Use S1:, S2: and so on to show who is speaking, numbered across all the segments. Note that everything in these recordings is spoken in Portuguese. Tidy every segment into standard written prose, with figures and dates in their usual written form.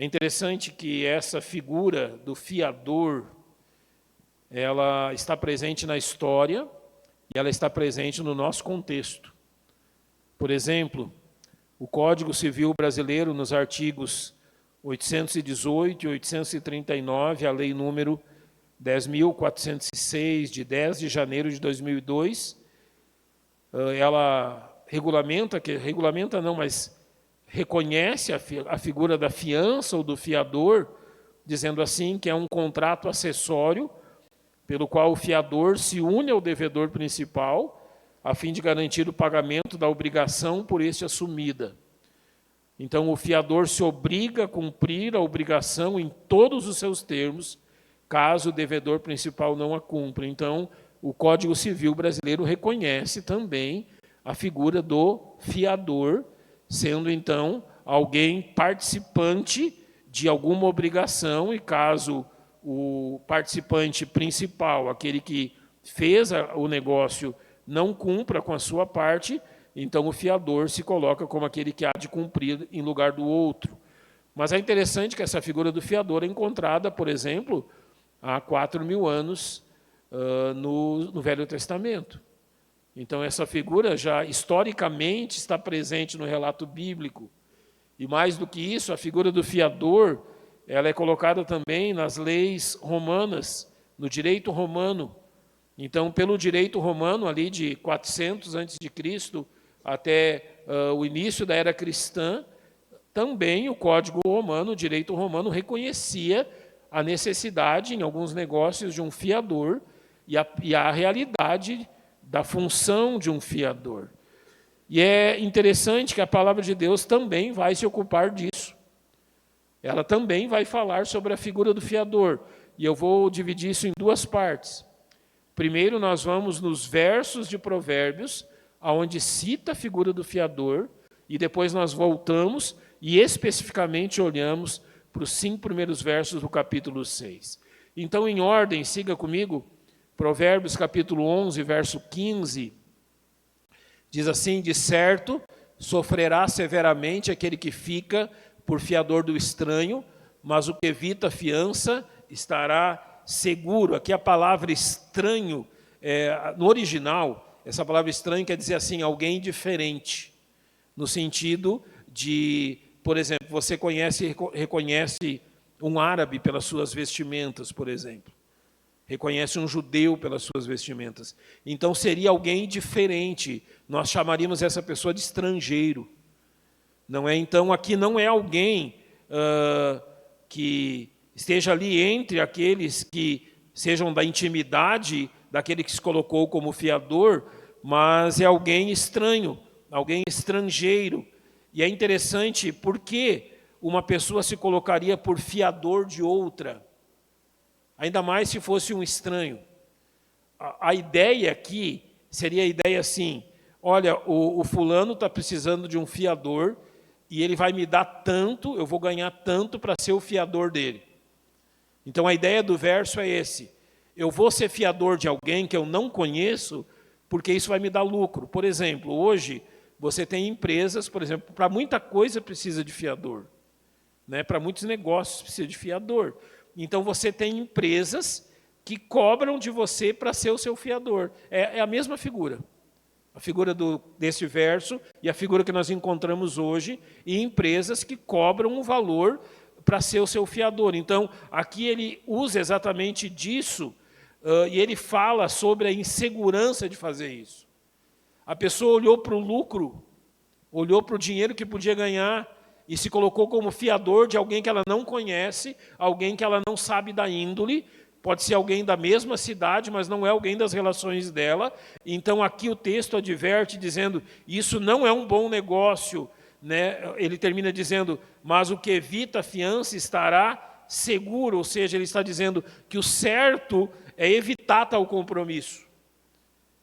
S1: É interessante que essa figura do fiador, ela está presente na história e ela está presente no nosso contexto. Por exemplo, o Código Civil Brasileiro, nos artigos 818 e 839, a lei número 10.406, de 10 de janeiro de 2002, ela reconhece a figura da fiança ou do fiador, dizendo assim que é um contrato acessório pelo qual o fiador se une ao devedor principal a fim de garantir o pagamento da obrigação por este assumida. Então, o fiador se obriga a cumprir a obrigação em todos os seus termos, caso o devedor principal não a cumpra. Então, o Código Civil Brasileiro reconhece também a figura do fiador, sendo, então, alguém participante de alguma obrigação, e caso o participante principal, aquele que fez o negócio, não cumpra com a sua parte, então o fiador se coloca como aquele que há de cumprir em lugar do outro. Mas é interessante que essa figura do fiador é encontrada, por exemplo, há 4.000 anos no Velho Testamento. Então essa figura já historicamente está presente no relato bíblico. E mais do que isso, a figura do fiador, ela é colocada também nas leis romanas, no direito romano. Então, pelo direito romano, ali de 400 a.C. até o início da era cristã, também o Código Romano, o direito romano, reconhecia a necessidade, em alguns negócios, de um fiador e a realidade da função de um fiador. E é interessante que a palavra de Deus também vai se ocupar disso. Ela também vai falar sobre a figura do fiador. E eu vou dividir isso em duas partes. Primeiro, nós vamos nos versos de Provérbios, onde cita a figura do fiador, e depois nós voltamos e especificamente olhamos para os 5 primeiros versos do capítulo 6. Então, em ordem, siga comigo, Provérbios capítulo 11, verso 15, diz assim: de certo, sofrerá severamente aquele que fica por fiador do estranho, mas o que evita a fiança estará seguro. Aqui a palavra estranho, no original, essa palavra estranho quer dizer assim, alguém diferente, no sentido de, por exemplo, você reconhece um árabe pelas suas vestimentas, por exemplo. Reconhece um judeu pelas suas vestimentas. Então seria alguém diferente. Nós chamaríamos essa pessoa de estrangeiro. Não é? Então aqui não é alguém que esteja ali entre aqueles que sejam da intimidade daquele que se colocou como fiador, mas é alguém estranho, alguém estrangeiro. E é interessante porque uma pessoa se colocaria por fiador de outra, ainda mais se fosse um estranho. A ideia aqui seria a ideia assim: olha, o fulano está precisando de um fiador e ele vai me dar tanto, eu vou ganhar tanto para ser o fiador dele. Então a ideia do verso é esse: eu vou ser fiador de alguém que eu não conheço, porque isso vai me dar lucro. Por exemplo, hoje você tem empresas, por exemplo, para muita coisa precisa de fiador, né? Para muitos negócios precisa de fiador. Então você tem empresas que cobram de você para ser o seu fiador. É a mesma figura. A figura desse verso e a figura que nós encontramos hoje, e empresas que cobram um valor para ser o seu fiador. Então, aqui ele usa exatamente disso, e ele fala sobre a insegurança de fazer isso. A pessoa olhou para o lucro, olhou para o dinheiro que podia ganhar, e se colocou como fiador de alguém que ela não conhece, alguém que ela não sabe da índole, pode ser alguém da mesma cidade, mas não é alguém das relações dela. Então aqui o texto adverte dizendo, isso não é um bom negócio, né? Ele termina dizendo, mas o que evita a fiança estará seguro, ou seja, ele está dizendo que o certo é evitar tal compromisso.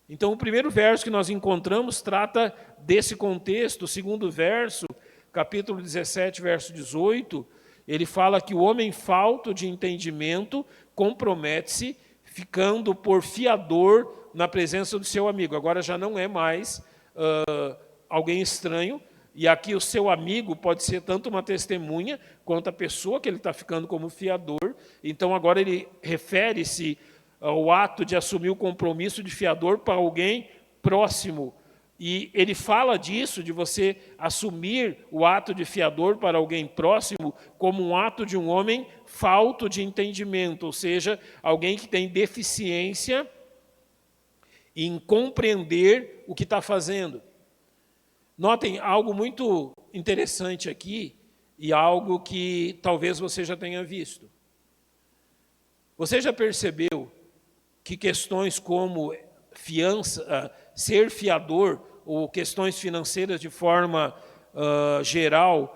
S1: Então o primeiro verso que nós encontramos trata desse contexto. O segundo verso, capítulo 17, verso 18, ele fala que o homem falto de entendimento compromete-se, ficando por fiador na presença do seu amigo. Agora já não é mais alguém estranho, E aqui o seu amigo pode ser tanto uma testemunha, quanto a pessoa que ele está ficando como fiador. Então agora ele refere-se ao ato de assumir o compromisso de fiador para alguém próximo. E ele fala disso, de você assumir o ato de fiador para alguém próximo, como um ato de um homem falto de entendimento, ou seja, alguém que tem deficiência em compreender o que está fazendo. Notem algo muito interessante aqui, e algo que talvez você já tenha visto. Você já percebeu que questões como fiança, ser fiador, ou questões financeiras de forma geral,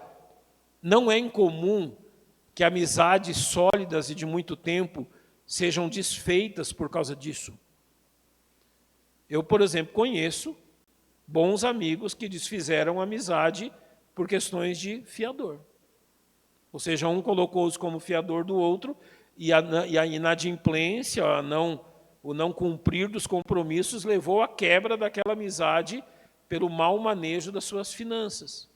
S1: não é incomum que amizades sólidas e de muito tempo sejam desfeitas por causa disso? Eu, por exemplo, conheço bons amigos que desfizeram amizade por questões de fiador. Ou seja, um colocou-os como fiador do outro, e a inadimplência, o não cumprir dos compromissos levou à quebra daquela amizade pelo mau manejo das suas finanças.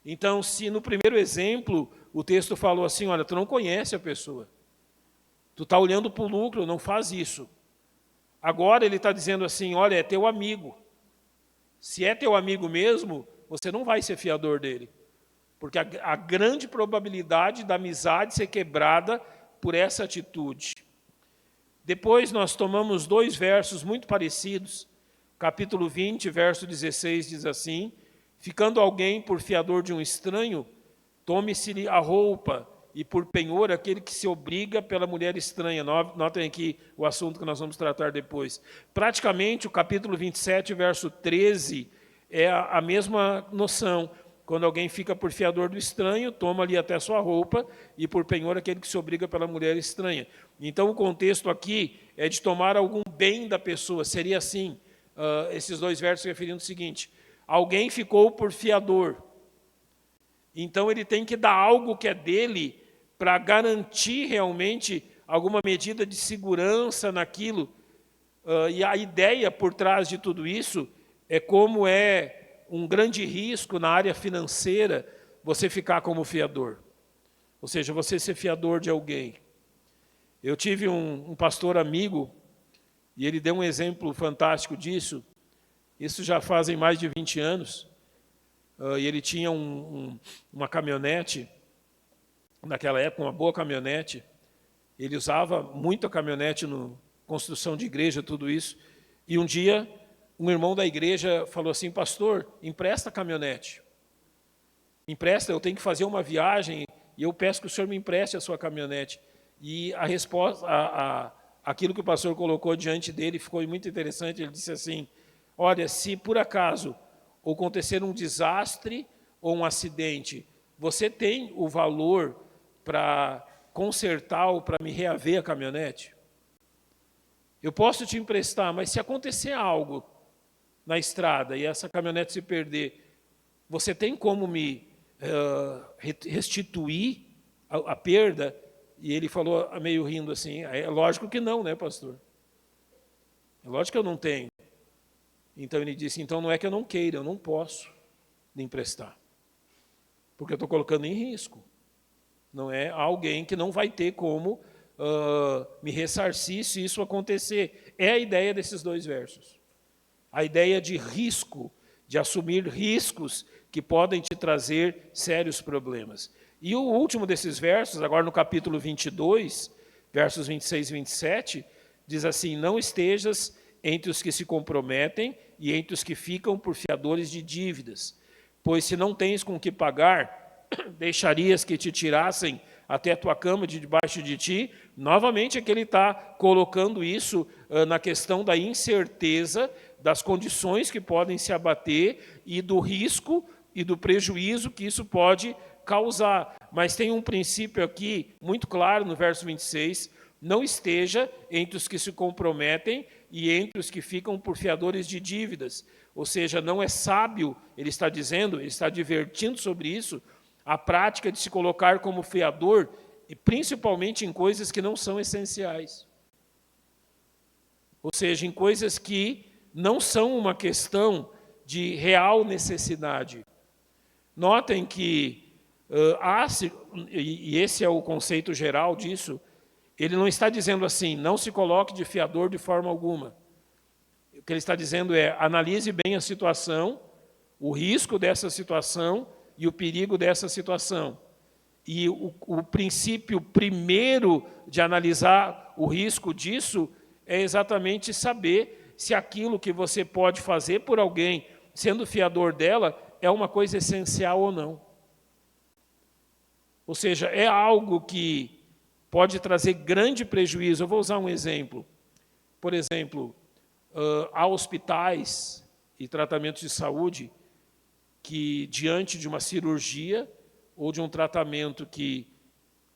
S1: Então, se no primeiro exemplo o texto falou assim, olha, tu não conhece a pessoa, tu está olhando para o lucro, não faz isso. Agora ele está dizendo assim, olha, é teu amigo. Se é teu amigo mesmo, você não vai ser fiador dele. Porque a grande probabilidade da amizade ser quebrada por essa atitude. Depois nós tomamos 2 versos muito parecidos. Capítulo 20, verso 16, diz assim, ficando alguém por fiador de um estranho, tome-se-lhe a roupa, e por penhor aquele que se obriga pela mulher estranha. Notem aqui o assunto que nós vamos tratar depois. Praticamente o capítulo 27, verso 13, é a mesma noção. Quando alguém fica por fiador do estranho, toma-lhe até sua roupa, e por penhor aquele que se obriga pela mulher estranha. Então o contexto aqui é de tomar algum bem da pessoa. Seria assim, esses 2 versos referindo o seguinte, alguém ficou por fiador, então ele tem que dar algo que é dele para garantir realmente alguma medida de segurança naquilo. E a ideia por trás de tudo isso é como é um grande risco na área financeira você ficar como fiador. Ou seja, você ser fiador de alguém. Eu tive um pastor amigo, e ele deu um exemplo fantástico disso. Isso já fazem mais de 20 anos. E ele tinha uma caminhonete, naquela época, uma boa caminhonete. Ele usava muito a caminhonete no construção de igreja, tudo isso. E um dia, um irmão da igreja falou assim, pastor, empresta a caminhonete. Empresta, eu tenho que fazer uma viagem e eu peço que o senhor me empreste a sua caminhonete. E a resposta, aquilo que o pastor colocou diante dele ficou muito interessante. Ele disse assim, olha, se por acaso acontecer um desastre ou um acidente, você tem o valor para consertar ou para me reaver a caminhonete? Eu posso te emprestar, mas se acontecer algo na estrada e essa caminhonete se perder, você tem como me restituir a perda? E ele falou, meio rindo assim, é lógico que não, né, pastor? É lógico que eu não tenho. Então ele disse, então não é que eu não queira, eu não posso lhe emprestar. Porque eu estou colocando em risco. Não é alguém que não vai ter como me ressarcir se isso acontecer. É a ideia desses 2 versos. A ideia de risco, de assumir riscos que podem te trazer sérios problemas. E o último desses versos, agora no capítulo 22, versos 26 e 27, diz assim, não estejas entre os que se comprometem e entre os que ficam por fiadores de dívidas, pois se não tens com que pagar, deixarias que te tirassem até a tua cama de debaixo de ti. Novamente é que ele está colocando isso na questão da incerteza, das condições que podem se abater e do risco e do prejuízo que isso pode causar. Mas tem um princípio aqui muito claro no verso 26, não esteja entre os que se comprometem e entre os que ficam por fiadores de dívidas. Ou seja, não é sábio, ele está dizendo, ele está advertindo sobre isso, a prática de se colocar como fiador, e principalmente em coisas que não são essenciais. Ou seja, em coisas que não são uma questão de real necessidade. Notem que, e esse é o conceito geral disso, ele não está dizendo assim, não se coloque de fiador de forma alguma. O que ele está dizendo é, analise bem a situação, o risco dessa situação e o perigo dessa situação. E o princípio primeiro de analisar o risco disso é exatamente saber se aquilo que você pode fazer por alguém, sendo fiador dela, é uma coisa essencial ou não. Ou seja, é algo que pode trazer grande prejuízo. Eu vou usar um exemplo. Por exemplo, há hospitais e tratamentos de saúde que, diante de uma cirurgia ou de um tratamento que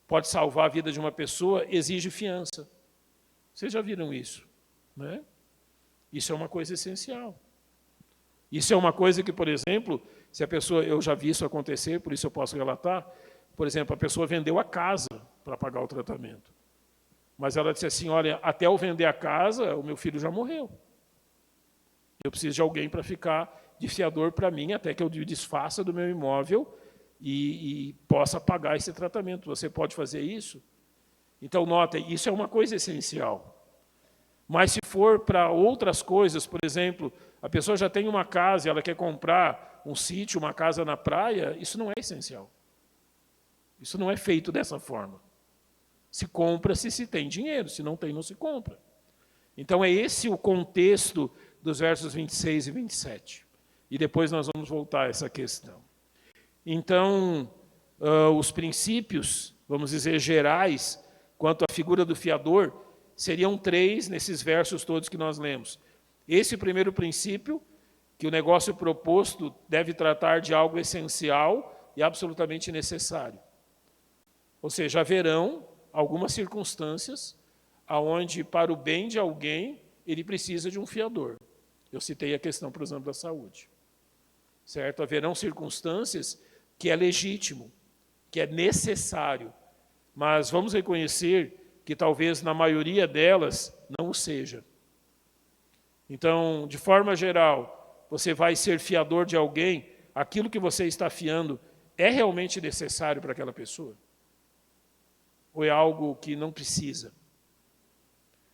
S1: pode salvar a vida de uma pessoa, exige fiança. Vocês já viram isso, né? Isso é uma coisa essencial. Isso é uma coisa que, por exemplo, se a pessoa, eu já vi isso acontecer, por isso eu posso relatar, por exemplo, a pessoa vendeu a casa para pagar o tratamento. Mas ela disse assim, olha, até eu vender a casa, o meu filho já morreu. Eu preciso de alguém para ficar de fiador para mim, até que eu desfaça do meu imóvel e possa pagar esse tratamento. Você pode fazer isso? Então, notem, isso é uma coisa essencial. Mas se for para outras coisas, por exemplo, a pessoa já tem uma casa e ela quer comprar um sítio, uma casa na praia, isso não é essencial. Isso não é feito dessa forma. Se compra se tem dinheiro, se não tem, não se compra. Então, é esse o contexto dos versos 26 e 27. E depois nós vamos voltar a essa questão. Então, os princípios, vamos dizer, gerais, quanto à figura do fiador, seriam 3 nesses versos todos que nós lemos. Esse primeiro princípio, que o negócio proposto deve tratar de algo essencial e absolutamente necessário. Ou seja, haverão algumas circunstâncias onde, para o bem de alguém, ele precisa de um fiador. Eu citei a questão, por exemplo, da saúde. Certo? Haverão circunstâncias que é legítimo, que é necessário, mas vamos reconhecer que talvez na maioria delas não o seja. Então, de forma geral, você vai ser fiador de alguém, aquilo que você está fiando é realmente necessário para aquela pessoa? Ou é algo que não precisa?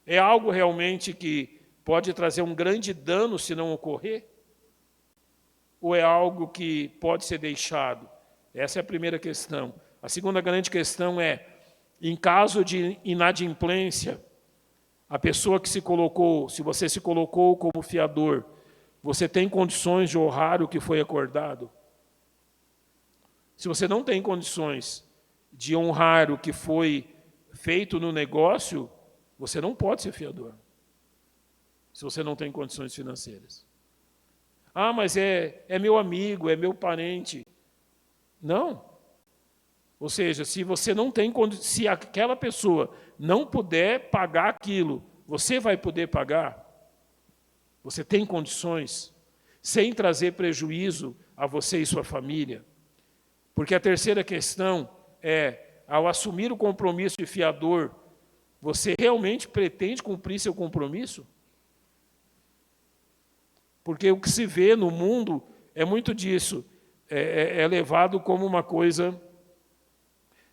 S1: É algo realmente que pode trazer um grande dano se não ocorrer? Ou é algo que pode ser deixado? Essa é a primeira questão. A segunda grande questão é, em caso de inadimplência, a pessoa que se colocou, se você se colocou como fiador, você tem condições de honrar o que foi acordado? Se você não tem condições de honrar o que foi feito no negócio, você não pode ser fiador. Se você não tem condições financeiras. Ah, mas é meu amigo, é meu parente. Não. Ou seja, se você não tem, se aquela pessoa não puder pagar aquilo, você vai poder pagar? Você tem condições, sem trazer prejuízo a você e sua família? Porque a terceira questão é, ao assumir o compromisso de fiador, você realmente pretende cumprir seu compromisso? Porque o que se vê no mundo é muito disso, é levado como uma coisa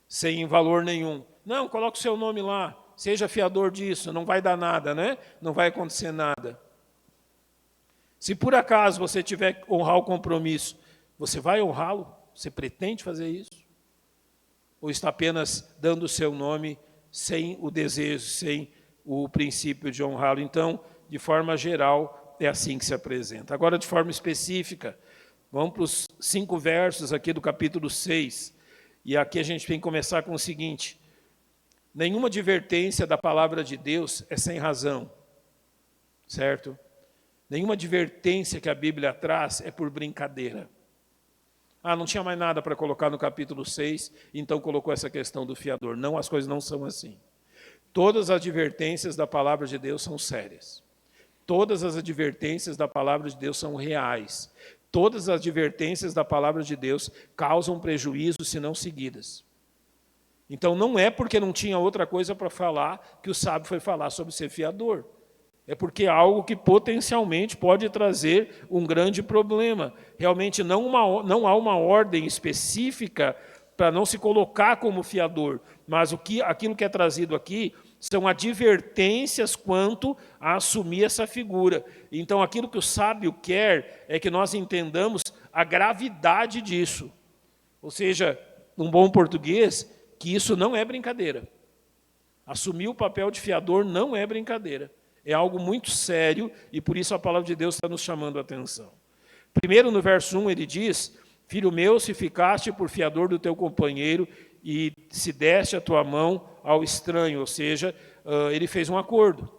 S1: sem valor nenhum. Não, coloque o seu nome lá, seja fiador disso, não vai dar nada, né? Não vai acontecer nada. Se por acaso você tiver que honrar o compromisso, você vai honrá-lo? Você pretende fazer isso? Ou está apenas dando o seu nome sem o desejo, sem o princípio de honrá-lo? Então, de forma geral, é assim que se apresenta. Agora, de forma específica, vamos para os 5 versos aqui do capítulo 6. E aqui a gente tem que começar com o seguinte: nenhuma advertência da palavra de Deus é sem razão, certo? Nenhuma advertência que a Bíblia traz é por brincadeira. Ah, não tinha mais nada para colocar no capítulo 6, então colocou essa questão do fiador. Não, as coisas não são assim. Todas as advertências da palavra de Deus são sérias. Todas as advertências da palavra de Deus são reais. Todas as advertências da palavra de Deus causam prejuízo se não seguidas. Então não é porque não tinha outra coisa para falar que o sábio foi falar sobre ser fiador. É porque é algo que potencialmente pode trazer um grande problema. Realmente não há uma ordem específica para não se colocar como fiador, mas aquilo que é trazido aqui são advertências quanto a assumir essa figura. Então, aquilo que o sábio quer é que nós entendamos a gravidade disso. Ou seja, num bom português, que isso não é brincadeira. Assumir o papel de fiador não é brincadeira. É algo muito sério e por isso a palavra de Deus está nos chamando a atenção. Primeiro, no verso 1, ele diz: Filho meu, se ficaste por fiador do teu companheiro e se deste a tua mão ao estranho, ou seja, ele fez um acordo.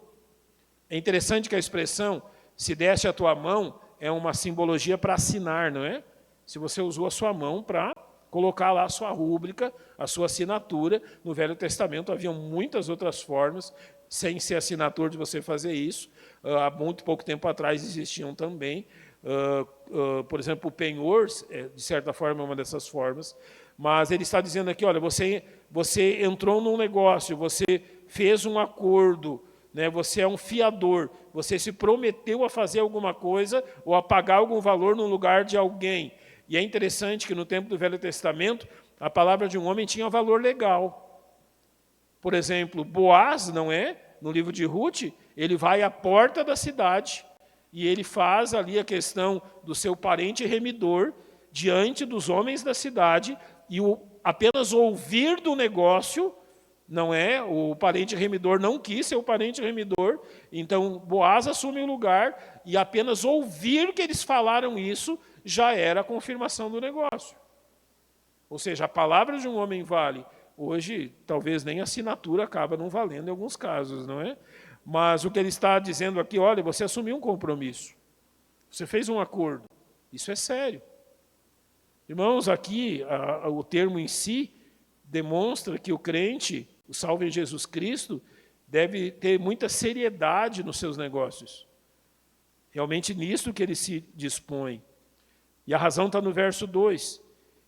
S1: É interessante que a expressão se deste a tua mão é uma simbologia para assinar, não é? Se você usou a sua mão para colocar lá a sua rúbrica, a sua assinatura. No Velho Testamento havia muitas outras formas, sem ser assinatura, de você fazer isso. Há muito pouco tempo atrás existiam também. Por exemplo, o penhor, de certa forma, é uma dessas formas. Mas ele está dizendo aqui, olha, você entrou num negócio, você fez um acordo, né, você é um fiador, você se prometeu a fazer alguma coisa ou a pagar algum valor no lugar de alguém. E é interessante que no tempo do Velho Testamento, a palavra de um homem tinha valor legal. Por exemplo, Boaz, não é? No livro de Ruth, ele vai à porta da cidade e ele faz ali a questão do seu parente remidor diante dos homens da cidade e apenas ouvir do negócio, não é? O parente remidor não quis ser o parente remidor, então Boaz assume o lugar e apenas ouvir que eles falaram isso já era a confirmação do negócio. Ou seja, a palavra de um homem vale. Hoje, talvez nem a assinatura acaba não valendo em alguns casos, não é? Mas o que ele está dizendo aqui, olha, você assumiu um compromisso. Você fez um acordo. Isso é sério. Irmãos, aqui, o termo em si demonstra que o crente, o salvo em Jesus Cristo, deve ter muita seriedade nos seus negócios. Realmente nisso que ele se dispõe. E a razão está no verso 2.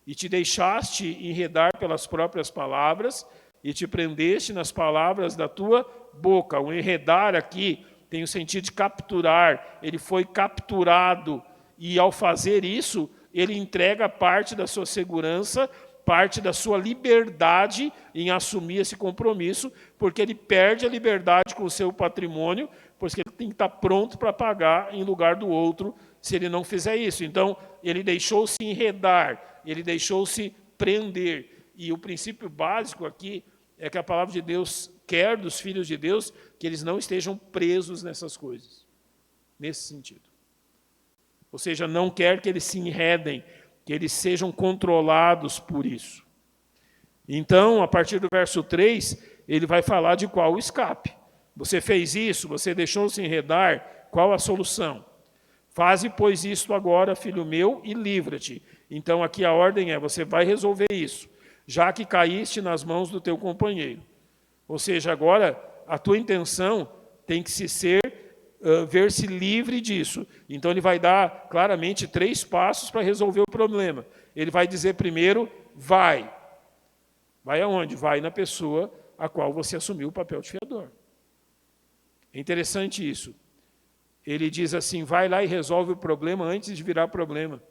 S1: E te deixaste enredar pelas próprias palavras, e te prendeste nas palavras da tua boca. O enredar aqui tem o sentido de capturar. Ele foi capturado, e ao fazer isso, ele entrega parte da sua segurança, parte da sua liberdade em assumir esse compromisso, porque ele perde a liberdade com o seu patrimônio, porque ele tem que estar pronto para pagar em lugar do outro, se ele não fizer isso. Então, ele deixou-se enredar, ele deixou-se prender. E o princípio básico aqui é que a palavra de Deus quer dos filhos de Deus que eles não estejam presos nessas coisas, nesse sentido. Ou seja, não quer que eles se enredem, que eles sejam controlados por isso. Então, a partir do verso 3, ele vai falar de qual o escape. Você fez isso, você deixou-se enredar, qual a solução? Faze, pois, isto agora, filho meu, e livra-te. Então, aqui a ordem é, você vai resolver isso, já que caíste nas mãos do teu companheiro. Ou seja, agora, a tua intenção tem que ser ver-se livre disso. Então, ele vai dar, claramente, 3 passos para resolver o problema. Ele vai dizer primeiro, vai. Vai aonde? Vai na pessoa a qual você assumiu o papel de fiador. É interessante isso. Ele diz assim, vai lá e resolve o problema antes de virar problema.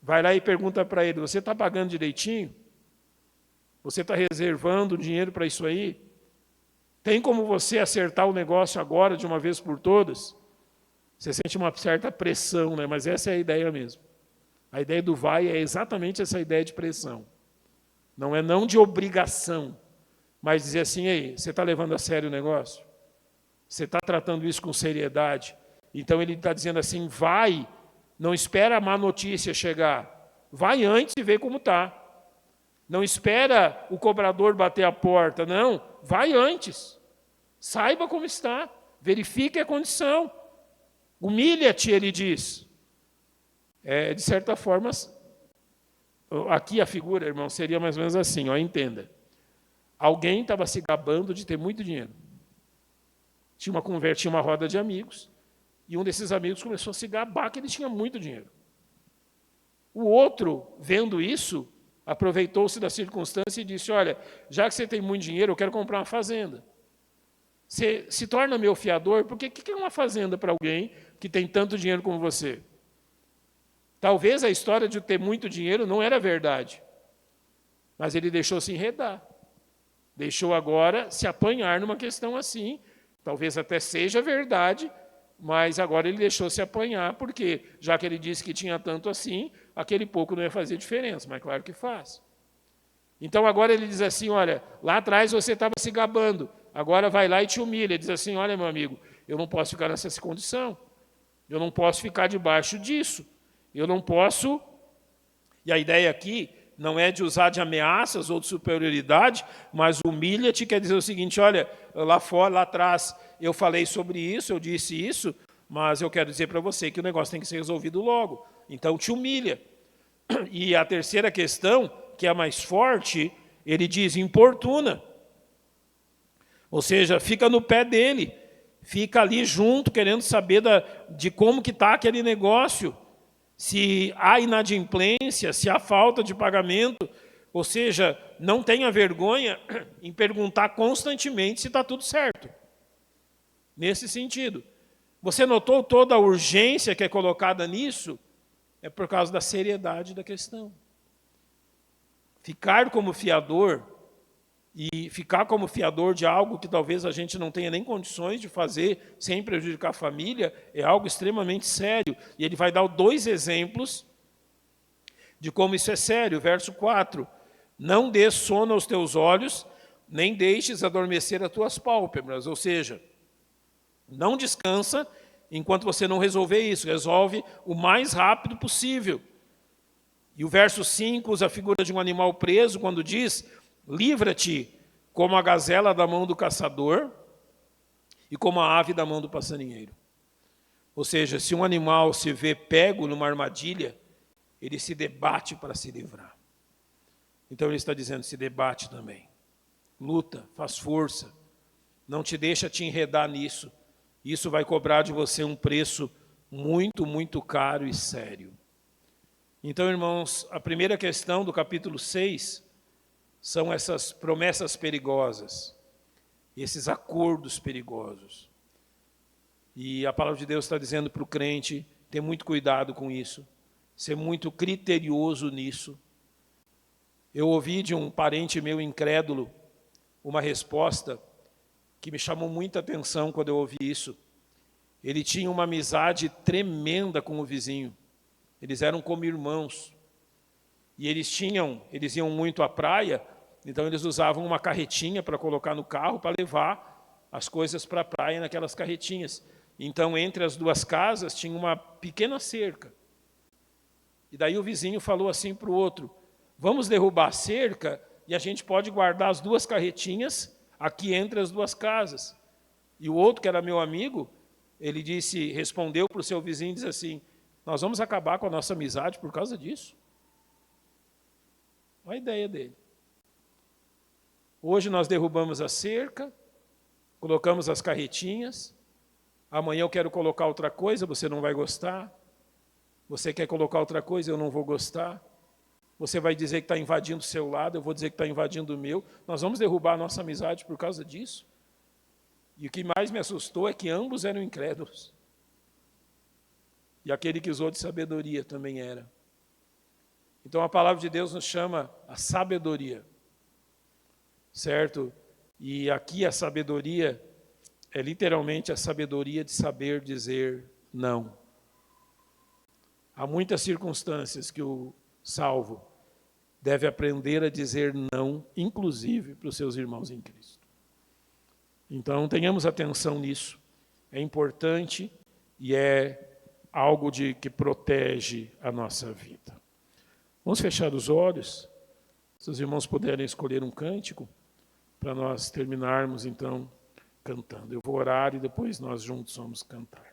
S1: Vai lá e pergunta para ele, você está pagando direitinho? Você está reservando dinheiro para isso aí? Tem como você acertar o negócio agora, de uma vez por todas? Você sente uma certa pressão, né? Mas essa é a ideia mesmo. A ideia do vai é exatamente essa ideia de pressão. Não é não de obrigação, mas dizer assim, aí, você está levando a sério o negócio? Você está tratando isso com seriedade? Então ele está dizendo assim, vai, não espera a má notícia chegar. Vai antes e vê como está. Não espera o cobrador bater a porta, não. Vai antes. Saiba como está. Verifique a condição. Humilha-te, ele diz. De certa forma, aqui a figura, irmão, seria mais ou menos assim, ó, entenda. Alguém estava se gabando de ter muito dinheiro. Tinha uma roda de amigos, e um desses amigos começou a se gabar que ele tinha muito dinheiro. O outro, vendo isso, aproveitou-se da circunstância e disse, olha, já que você tem muito dinheiro, eu quero comprar uma fazenda. Você se torna meu fiador, porque o que é uma fazenda para alguém que tem tanto dinheiro como você? Talvez a história de ter muito dinheiro não era verdade, mas ele deixou se enredar. Deixou agora se apanhar numa questão assim. Talvez até seja verdade, mas agora ele deixou se apanhar, porque já que ele disse que tinha tanto assim, aquele pouco não ia fazer diferença, mas claro que faz. Então agora ele diz assim, olha, lá atrás você estava se gabando, agora vai lá e te humilha. Ele diz assim, olha meu amigo, eu não posso ficar nessa condição, eu não posso ficar debaixo disso, eu não posso... E a ideia aqui não é de usar de ameaças ou de superioridade, mas humilha-te quer dizer o seguinte, olha, lá fora, lá atrás, eu falei sobre isso, eu disse isso, mas eu quero dizer para você que o negócio tem que ser resolvido logo. Então te humilha. E a terceira questão, que é a mais forte, ele diz importuna. Ou seja, fica no pé dele, fica ali junto, querendo saber de como que está aquele negócio, se há inadimplência, se há falta de pagamento, ou seja, não tenha vergonha em perguntar constantemente se está tudo certo. Nesse sentido. Você notou toda a urgência que é colocada nisso? É por causa da seriedade da questão. Ficar como fiador, e ficar como fiador de algo que talvez a gente não tenha nem condições de fazer sem prejudicar a família, é algo extremamente sério. E ele vai dar 2 exemplos de como isso é sério. Verso 4, não dês sono aos teus olhos, nem deixes adormecer as tuas pálpebras. Ou seja, não descansa enquanto você não resolver isso. Resolve o mais rápido possível. E o verso 5 usa a figura de um animal preso, quando diz, livra-te como a gazela da mão do caçador e como a ave da mão do passarinheiro. Ou seja, se um animal se vê pego numa armadilha, ele se debate para se livrar. Então ele está dizendo, se debate também. Luta, faz força. Não te deixa te enredar nisso. Isso vai cobrar de você um preço muito, muito caro e sério. Então, irmãos, a primeira questão do capítulo 6 são essas promessas perigosas, esses acordos perigosos. E a palavra de Deus está dizendo para o crente ter muito cuidado com isso, ser muito criterioso nisso. Eu ouvi de um parente meu incrédulo uma resposta que me chamou muita atenção quando eu ouvi isso. Ele tinha uma amizade tremenda com o vizinho. Eles eram como irmãos. E eles iam muito à praia, então eles usavam uma carretinha para colocar no carro, para levar as coisas para a praia naquelas carretinhas. Então, entre as duas casas, tinha uma pequena cerca. E daí o vizinho falou assim para o outro, vamos derrubar a cerca e a gente pode guardar as 2 carretinhas aqui entre as 2 casas. E o outro, que era meu amigo, ele respondeu para o seu vizinho e disse assim, nós vamos acabar com a nossa amizade por causa disso. Olha a ideia dele. Hoje nós derrubamos a cerca, colocamos as carretinhas, amanhã eu quero colocar outra coisa, você não vai gostar. Você quer colocar outra coisa, eu não vou gostar. Você vai dizer que está invadindo o seu lado, eu vou dizer que está invadindo o meu. Nós vamos derrubar a nossa amizade por causa disso. E o que mais me assustou é que ambos eram incrédulos. E aquele que usou de sabedoria também era. Então a palavra de Deus nos chama a sabedoria. Certo? E aqui a sabedoria é literalmente a sabedoria de saber dizer não. Há muitas circunstâncias que o salvo deve aprender a dizer não, inclusive para os seus irmãos em Cristo. Então tenhamos atenção nisso. É importante e é algo que protege a nossa vida. Vamos fechar os olhos. Se os irmãos puderem escolher um cântico, para nós terminarmos, então, cantando. Eu vou orar e depois nós juntos vamos cantar.